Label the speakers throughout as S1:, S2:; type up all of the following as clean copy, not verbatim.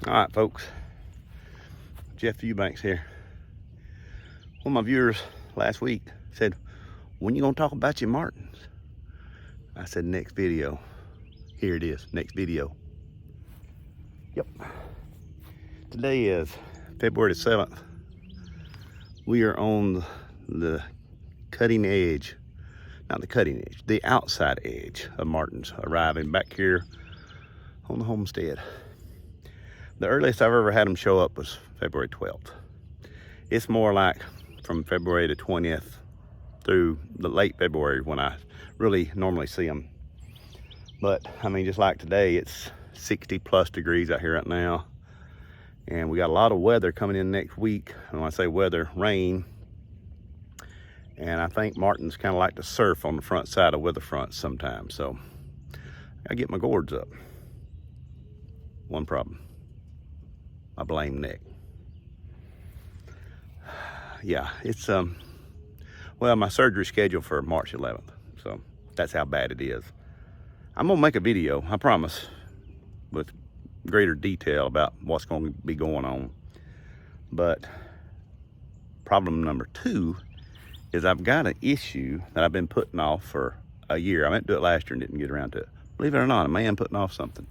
S1: All right, folks. Jeff Eubanks here. One of my viewers last week said, "When you gonna talk about your martins?" I said, "Next video." Here it is, next video. Yep. Today is February the 7th. We are on the cutting edge, not the cutting edge, the outside edge of martins arriving back here on the homestead. The earliest I've ever had them show up was February 12th. It's more like from February the 20th through the late February when I really normally see them. But I mean, just like today, it's 60 plus degrees out here right now. And we got a lot of weather coming in next week. And when I say weather, rain. And I think martins kind of like to surf on the front side of weather fronts sometimes. So I get my gourds up. One problem, my blame neck. Yeah, it's well, my surgery scheduled for March 11th, so that's how bad it is. I'm gonna make a video, I promise, with greater detail about what's going to be going on. But problem number 2 is I've got an issue that I've been putting off for a year. I meant to do it last year and didn't get around to it. Believe it or not, a man putting off something,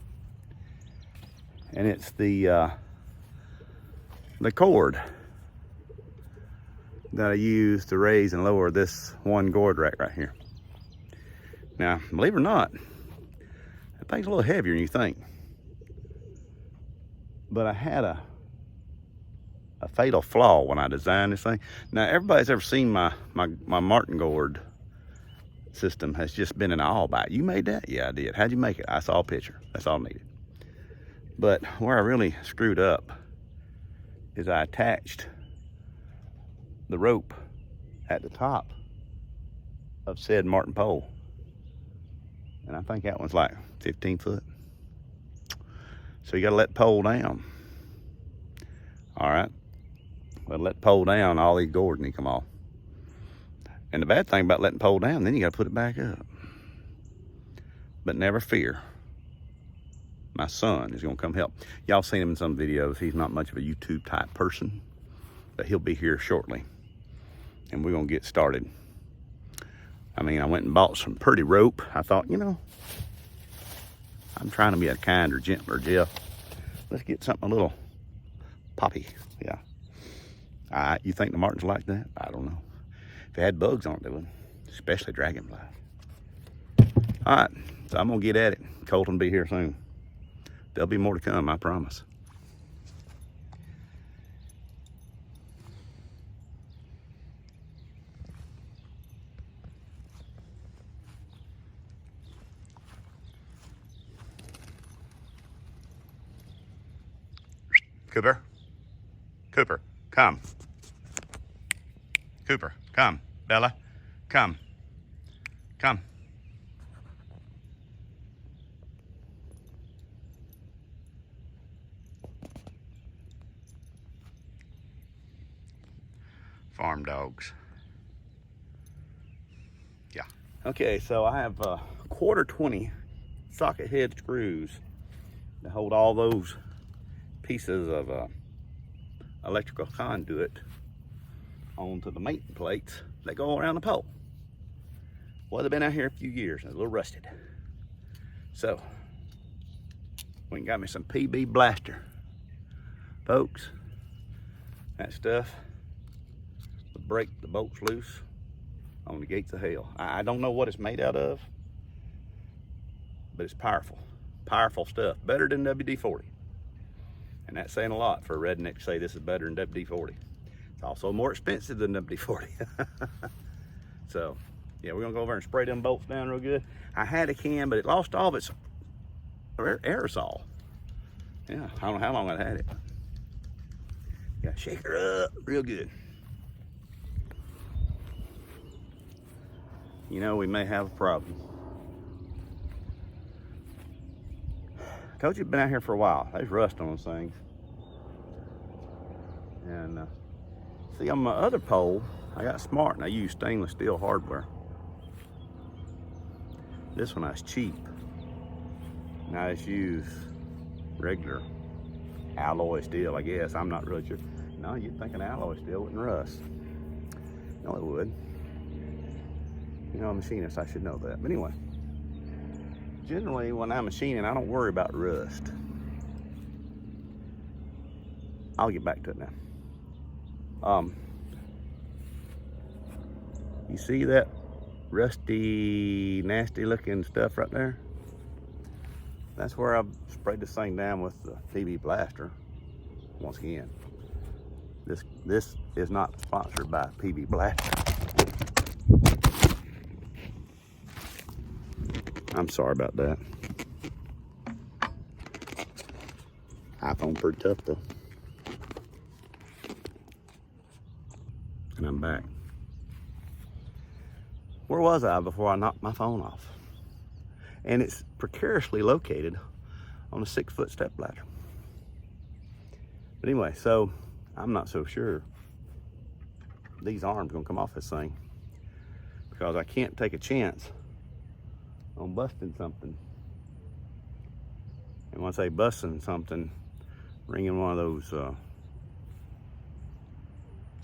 S1: and it's the cord that I use to raise and lower this one gourd rack right here. Now, believe it or not, that thing's a little heavier than you think. But I had a fatal flaw when I designed this thing. Now, everybody's ever seen my martin gourd system has just been an all bite. You made that? Yeah, I did. How'd you make it? I saw a picture. That's all I needed. But where I really screwed up is I attached the rope at the top of said martin pole. And I think that one's like 15 foot. So you gotta let the pole down. All right, well, let the pole down, all these gourds need to come off. And the bad thing about letting the pole down, then you gotta put it back up. But never fear, my son is gonna come help. Y'all seen him in some videos. He's not much of a YouTube type person, but he'll be here shortly. And we're gonna get started. I mean, I went and bought some pretty rope. I thought, you know, I'm trying to be a kinder, gentler Jeff. Let's get something a little poppy, yeah. You think the martins like that? I don't know. If they had bugs on it, they would, especially dragonflies. All right, so I'm gonna get at it. Colton will be here soon. There'll be more to come, I promise. Cooper, Cooper, come. Cooper, come. Bella, come. Come. Farm dogs. Yeah. Okay, so I have 1/4 socket head screws to hold all those pieces of electrical conduit onto the mating plates that go around the pole. Well, they've been out here a few years and they're a little rusted. So, we got me some PB Blaster. Folks, that stuff will break the bolts loose on the gates of hell. I don't know what it's made out of, but it's powerful. Powerful stuff. Better than WD-40. And that's saying a lot for a redneck to say this is better than WD-40. It's also more expensive than WD-40. So, yeah, we're gonna go over and spray them bolts down real good. I had a can, but it lost all of its aerosol. Yeah, I don't know how long I had it. Gotta shake her up real good. You know, we may have a problem. I told you I've been out here for a while. There's rust on those things. And see, on my other pole, I got smart and I used stainless steel hardware. This one I was cheap. And I just use regular alloy steel, I guess. I'm not really sure. No, you'd think an alloy steel wouldn't rust. No, it would. You know, I'm a machinist, I should know that. But anyway, generally when I'm machining, I don't worry about rust. I'll get back to it now. You see that rusty, nasty looking stuff right there? That's where I've sprayed this thing down with the PB Blaster. Once again, this is not sponsored by PB Blaster. I'm sorry about that. iPhone pretty tough though. And I'm back. Where was I before I knocked my phone off? And it's precariously located on a 6-foot step ladder. But anyway, so I'm not so sure these arms gonna come off this thing, because I can't take a chance on busting something. And when I say busting something, bringing one of those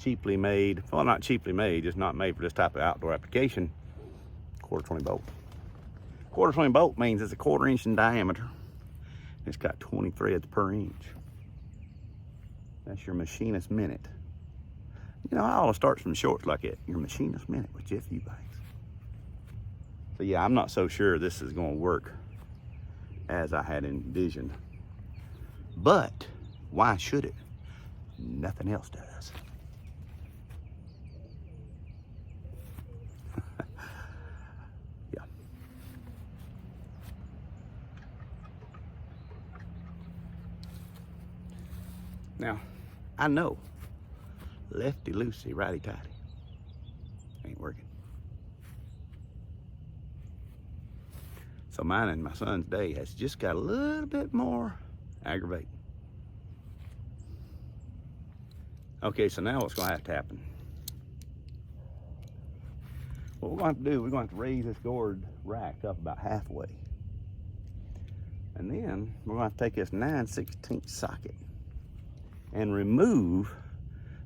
S1: cheaply made, well, not cheaply made, just not made for this type of outdoor application, 1/4 bolt. 1/4 bolt means it's a 1/4 inch in diameter. It's got 20 threads per inch. That's your machinist minute. You know, I ought to start some shorts like it. Your machinist minute with Jeff Eubanks. So yeah, I'm not so sure this is gonna work as I had envisioned. But why should it? Nothing else does. Yeah. Now, I know lefty loosey, righty tighty ain't working. So mine and my son's day has just got a little bit more aggravating. Okay, so now what's gonna have to happen? What we're going to have to do, we're going to have to raise this gourd rack up about halfway. And then we're going to have to take this 9/16 socket and remove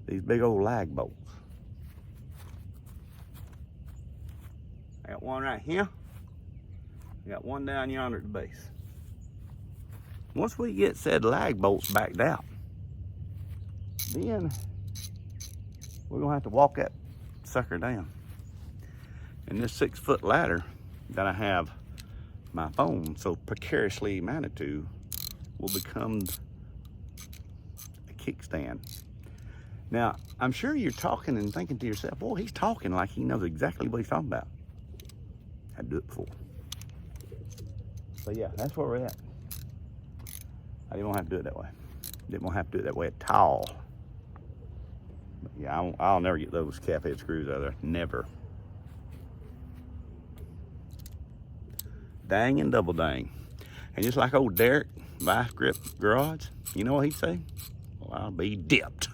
S1: these big old lag bolts. I got one right here. I got one down yonder at the base. Once we get said lag bolts backed out, then we're gonna have to walk that sucker down. And this 6-foot ladder that I have my phone so precariously mounted to will become a kickstand. Now, I'm sure you're talking and thinking to yourself, boy, he's talking like he knows exactly what he's talking about. I had to do it before. So yeah, that's where we're at. I didn't want to have to do it that way. Didn't want to have to do it that way at all. But yeah, I'll never get those calf head screws out of there. Never. Dang and double dang. And just like old Derek, Vice Grip Garage, you know what he'd say? Well, I'll be dipped.